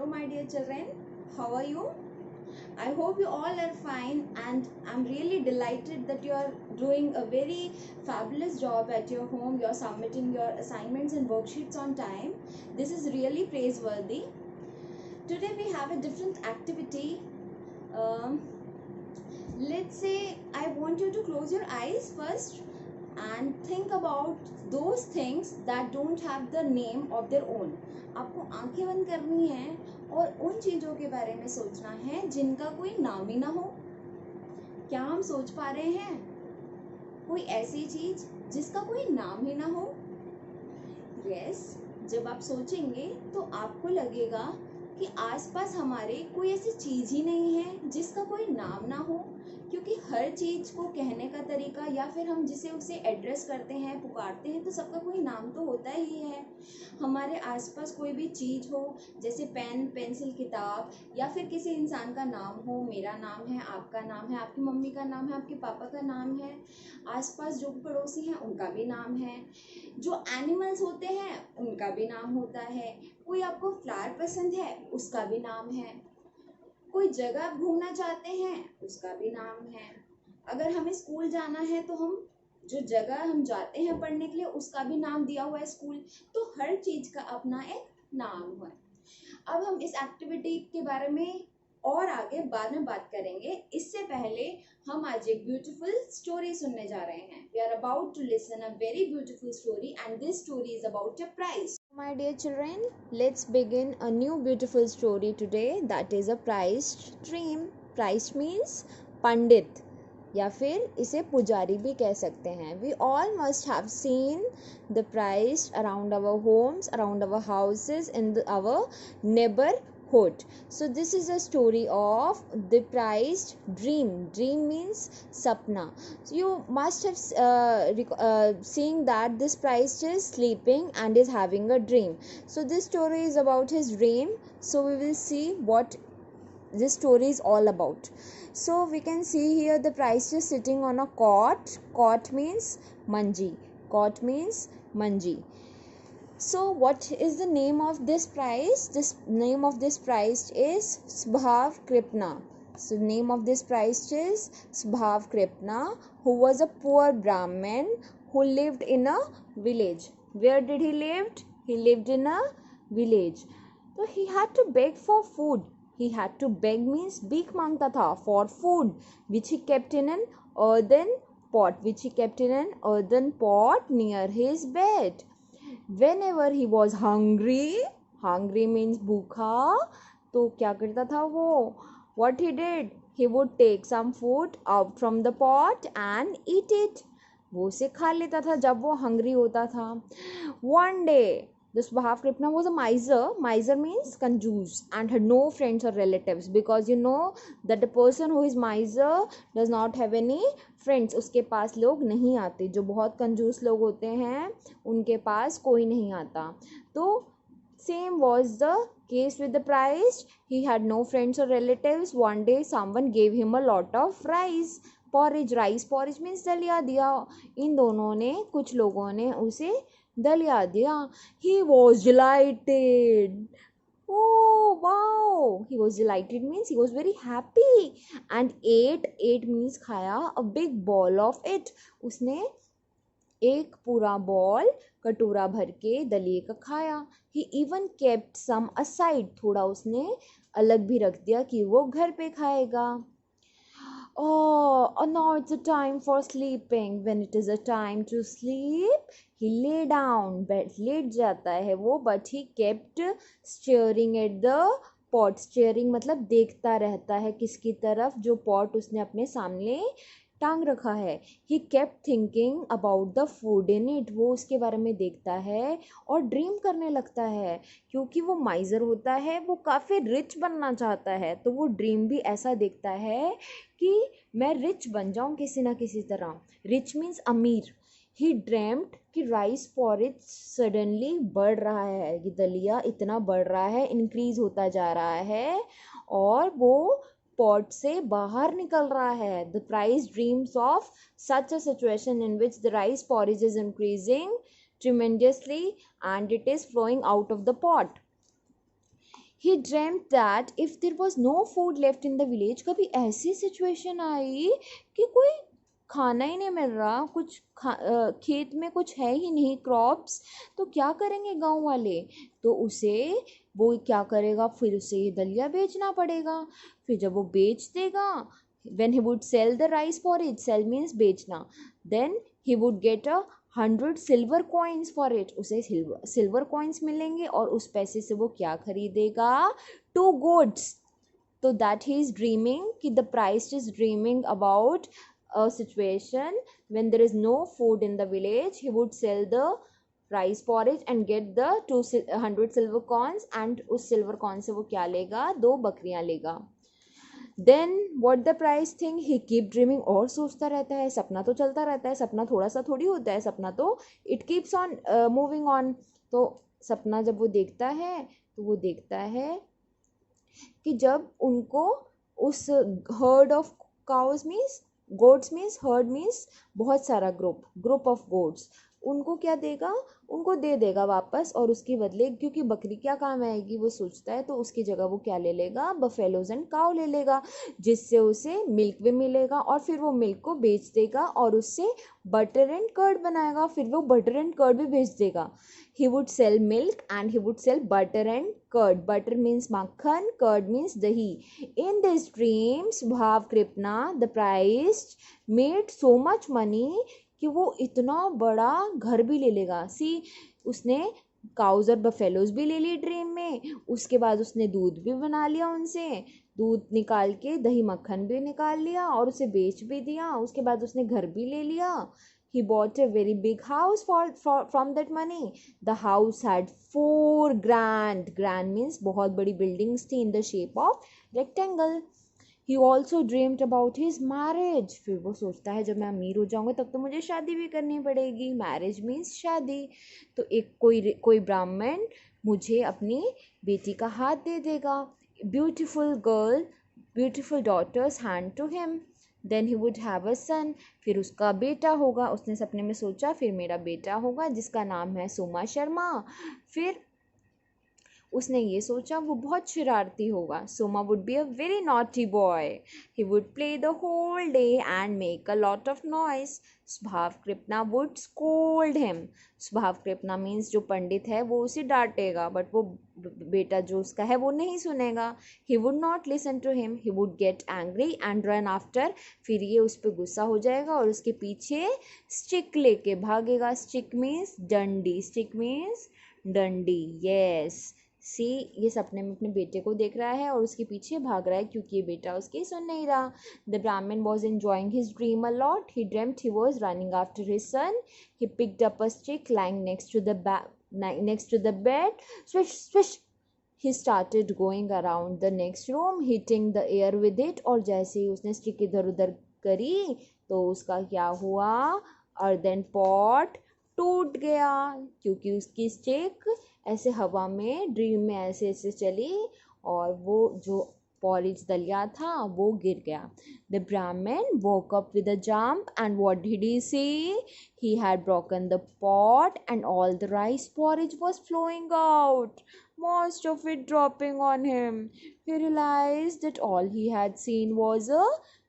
my dear children. How are you? I hope you all are fine, and I'm really delighted that you are doing a very fabulous job at your home. You're submitting your assignments and worksheets on time. This is really praiseworthy. Today we have a different activity. Um, let's say I want you to close your eyes first and think about those things that don't have the name of their own. आपको आंखें बंद करनी है और उन चीजों के बारे में सोचना है जिनका कोई नाम ही ना हो. क्या हम सोच पा रहे हैं कोई ऐसी चीज जिसका कोई नाम ही ना हो? यस, जब आप सोचेंगे तो आपको लगेगा कि आसपास हमारे कोई ऐसी चीज ही नहीं है जिसका कोई नाम ना हो, क्योंकि हर चीज को कहने का तरीका या फिर हम जिसे उसे एड्रेस करते हैं, पुकारते हैं, तो सबका कोई नाम तो होता ही है. हमारे आसपास कोई भी चीज हो, जैसे पेन, पेंसिल, किताब, या फिर किसी इंसान का नाम हो. मेरा नाम है, आपका नाम है, आपकी मम्मी का नाम है, आपके पापा का नाम है. आसपास जो पड़ोसी हैं उनका भी नाम है. जो एनिमल्स होते हैं उनका भी नाम होता है. कोई आपको फ्लावर पसंद है उसका भी नाम है. कोई जगह आप घूमना चाहते हैं उसका भी नाम है. अगर हमें स्कूल जाना है तो हम जो जगह हम जाते हैं पढ़ने के लिए उसका भी नाम दिया हुआ है स्कूल. तो हर चीज का अपना एक नाम है. अब हम इस एक्टिविटी के बारे में और आगे बाद में बात करेंगे. इससे पहले हम आज एक ब्यूटीफुल स्टोरी सुनने जा रहे हैं. We are about to listen a very beautiful story and this story is about a prize. My dear children, let's begin a new beautiful story today, that is a prized dream. Prized means पंडित या फिर इसे पुजारी भी कह सकते हैं. We all must have seen the priest around our homes, around our houses, in our neighborhood. So this is a story of the prized dream. Dream means sapna. So you must have seen that this priest is sleeping and is having a dream. So this story is about his dream. So we will see what this story is all about. So we can see here the priest is sitting on a cot. Cot means manji. Cot means manji. So what is the name of this priest? This name of this priest is Subhav Kripna. So name of this priest is Subhav Kripna, who was a poor Brahmin who lived in a village. Where did he live? He lived in a village. So he had to beg for food. He had to beg means भीख मांगता था for food, which he kept in an earthen pot, which he kept in an earthen pot near his bed. Whenever he was hungry, hungry means भूखा, तो क्या करता था वो? What he did? He would take some food out from the pot and eat it. वो उसे खा लेता था जब वो hungry होता था. One day, this Subhav Kripna was a miser. Miser means कंजूस and had no friends or relatives, because you know that the person who is miser does not have any friends. उसके पास लोग नहीं आते. जो बहुत कंजूस लोग होते हैं उनके पास कोई नहीं आता. तो same was the case with the priest. He had no friends or relatives. One day someone gave him a lot of rice porridge. Rice porridge means दलिया दिया. इन दोनों ने, कुछ लोगों ने उसे दलिया दिया. He was delighted. Oh wow, he was delighted means he was very happy and ate means खाया a big ball of it. उसने एक पूरा बॉल कटोरा भर के दलिए का खाया. He even kept some aside. थोड़ा उसने अलग भी रख दिया कि वो घर पे खाएगा. Oh, now it's a time for sleeping. When it is a time to sleep, he lay down. लेट जाता है वो, but he kept staring at the pot. Staring मतलब देखता रहता है किसकी तरफ? जो pot उसने अपने सामने टांग रखा है. He kept thinking about the food in it. वो उसके बारे में देखता है और ड्रीम करने लगता है. क्योंकि वो माइजर होता है, वो काफ़ी रिच बनना चाहता है, तो वो ड्रीम भी ऐसा देखता है कि मैं रिच बन जाऊँ किसी ना किसी तरह. रिच मीन्स अमीर. He dreamt कि राइस पॉरेज सडनली बढ़ रहा है. ये दलिया इतना बढ़ रहा है, इंक्रीज होता जा रहा है और वो पॉट से बाहर निकल रहा है. The priest dreams of such a situation in which the rice porridge is increasing tremendously and it is flowing out of the pot. He dreamed that if there was no food left in the village, कभी ऐसी situation आई कि कोई खाना ही नहीं मिल रहा, कुछ खेत में कुछ है ही नहीं, क्रॉप्स, तो क्या करेंगे गांव वाले? तो उसे वो क्या करेगा, फिर उसे ये दलिया बेचना पड़ेगा। फिर जब वो बेच देगा, when he would sell the rice porridge, sell means बेचना, then he would get a 100 silver coins for it, उसे सिल्वर कॉइन्स मिलेंगे और उस पैसे से वो क्या खरीदेगा, 2 goats। तो दैट ही इज ड्रीमिंग कि the price is dreaming about a situation when there is no food in the village, he would sell the rice porridge and get the 200 silver coins, and उस silver coin से वो क्या लेगा, 2 बकरियां लेगा। Then what the price thing, he keep dreaming, और सोचता रहता है, सपना तो चलता रहता है, सपना थोड़ा सा थोड़ी होता है, सपना तो it keeps on moving on. तो सपना जब वो देखता है तो वो देखता है कि जब उनको उस heard of cows means goats means heard means बहुत सारा ग्रुप ऑफ गोट्स, उनको क्या देगा, उनको दे देगा वापस, और उसके बदले क्योंकि बकरी क्या काम आएगी वो सोचता है, तो उसकी जगह वो क्या ले लेगा, बफेलोज एंड काउ ले लेगा, जिससे उसे मिल्क भी मिलेगा, और फिर वो मिल्क को बेच देगा और उससे बटर एंड कर्ड बनाएगा, फिर वो बटर एंड कर्ड भी बेच देगा। he would sell milk and he would sell butter and curd. Butter means makhan, curd means dahi. In this dream, Subhav Kripna, the priest, made so much money कि वो इतना बड़ा घर भी ले लेगा। सी, उसने काउज और बफेलोज भी ले ली ड्रीम में, उसके बाद उसने दूध भी बना लिया उनसे, दूध निकाल के दही मक्खन भी निकाल लिया और उसे बेच भी दिया, उसके बाद उसने घर भी ले लिया। He bought a very big house from that money. The house had 4 grand means बहुत बड़ी buildings थी in the shape of rectangle. He also dreamed about his marriage. फिर वो सोचता है जब मैं अमीर हो जाऊंगा तब तो मुझे शादी भी करनी पड़ेगी, marriage means शादी। तो एक कोई ब्राह्मण मुझे अपनी बेटी का हाथ दे देगा, beautiful girl, beautiful daughters hand to him, then he would have a son, फिर उसका बेटा होगा, उसने सपने में सोचा फिर मेरा बेटा होगा जिसका नाम है सोमा शर्मा। फिर उसने ये सोचा वो बहुत शरारती होगा, Soma would be a very naughty boy, he would play the whole day and make a lot of noise, स्वभाव कृपना वुड स्कोल्ड हिम, स्वभाव कृपना मीन्स जो पंडित है वो उसे डांटेगा, बट वो बेटा जो उसका है वो नहीं सुनेगा, he would not listen to him, he would get angry and run after, फिर ये उस पर गुस्सा हो जाएगा और उसके पीछे स्टिक लेके भागेगा, स्टिक मीन्स डंडी, स्टिक मीन्स डंडी, यस। सी, ये सपने में अपने बेटे को देख रहा है और उसके पीछे भाग रहा है क्योंकि ये बेटा उसकी सुन नहीं रहा। द ब्राह्मण was enjoying his dream a lot, he dreamed he was running after his son, he picked up a stick lying next to the bed, swish swish, he started going around the next room hitting the air with it, और जैसे ही उसने stick इधर उधर करी तो उसका क्या हुआ, अर्दन पॉट टूट गया, क्योंकि उसकी स्टिक ऐसे हवा में ड्रीम में ऐसे ऐसे चली और वो जो पॉरिज दलिया था वो गिर गया। द ब्राह्मण woke up with a jump and what did he see? He had broken the pot and all the rice porridge was flowing out, most of it dropping on him. He realized that all he had seen was a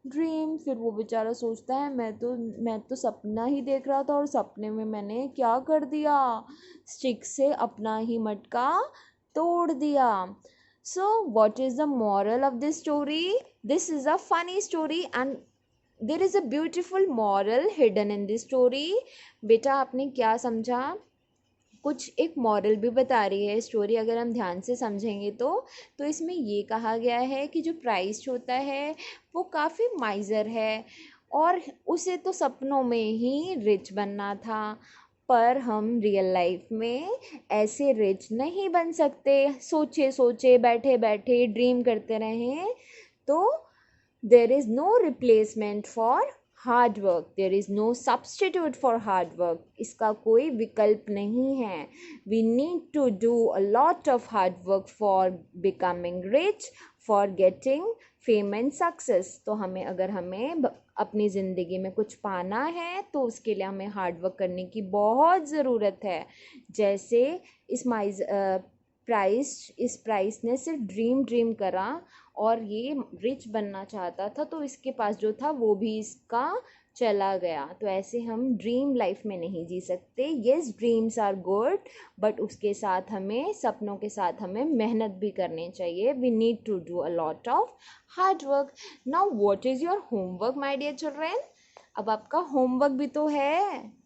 dream. फिर वो बेचारा सोचता है मैं तो सपना ही देख रहा था और सपने में मैंने क्या कर दिया, स्टिक से अपना ही मटका तोड़ दिया। So what is the moral of this story? This is a funny story and there is a beautiful moral hidden in this story. बेटा आपने क्या समझा? कुछ एक मॉरल भी बता रही है स्टोरी, अगर हम ध्यान से समझेंगे तो इसमें ये कहा गया है कि जो प्राइस्ट होता है वो काफ़ी माइजर है और उसे तो सपनों में ही रिच बनना था, पर हम रियल लाइफ में ऐसे रिच नहीं बन सकते, सोचे सोचे बैठे बैठे ड्रीम करते रहें तो there is no replacement for hard work, there is no substitute for hard work, इसका कोई विकल्प नहीं है। We need to do a lot of hard work for becoming rich, for getting fame and success। तो हमें अपनी ज़िंदगी में कुछ पाना है तो उसके लिए हमें हार्ड वर्क करने की बहुत ज़रूरत है। जैसे इस इस प्राइस ने सिर्फ ड्रीम करा और ये रिच बनना चाहता था, तो इसके पास जो था वो भी इसका चला गया। तो ऐसे हम ड्रीम लाइफ में नहीं जी सकते। Yes, dreams are good, but उसके साथ हमें, सपनों के साथ हमें मेहनत भी करनी चाहिए। We need to do a lot of hard work. Now what is your homework my dear children? अब आपका होमवर्क भी तो है।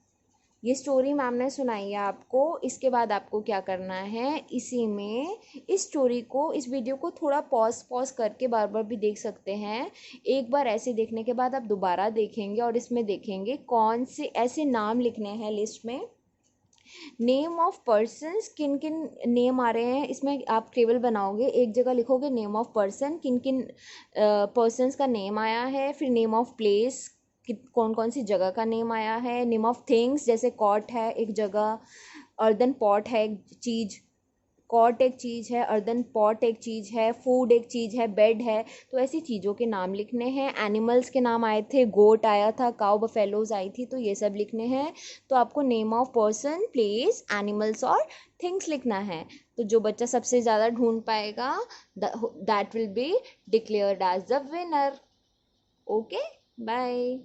ये स्टोरी मैम ने सुनाई है आपको। इसके बाद आपको क्या करना है, इसी में इस स्टोरी को, इस वीडियो को थोड़ा पॉज करके बार बार भी देख सकते हैं। एक बार ऐसे देखने के बाद आप दोबारा देखेंगे और इसमें देखेंगे कौन से ऐसे नाम लिखने हैं लिस्ट में। नेम ऑफ पर्सन्स, किन किन नेम आ रहे हैं इसमें आप टेबल बनाओगे। एक जगह लिखोगे नेम ऑफ पर्सन, किन किन पर्सन्स का नेम आया है। फिर नेम ऑफ प्लेस, कि कौन कौन सी जगह का नेम आया है। नेम ऑफ थिंग्स, जैसे कॉट है एक जगह, अर्दन पॉट है एक चीज़, कॉट एक चीज़ है, अर्दन पॉट एक चीज़ है, फूड एक चीज़ है, बेड है। तो ऐसी चीज़ों के नाम लिखने हैं। एनिमल्स के नाम आए थे, गोट आया था, काउ बफेलोज आई थी, तो ये सब लिखने हैं। तो आपको name of person, place, animals और थिंग्स लिखना है। तो जो बच्चा सबसे ज़्यादा ढूंढ पाएगा, that will be declared as the winner. Okay, bye.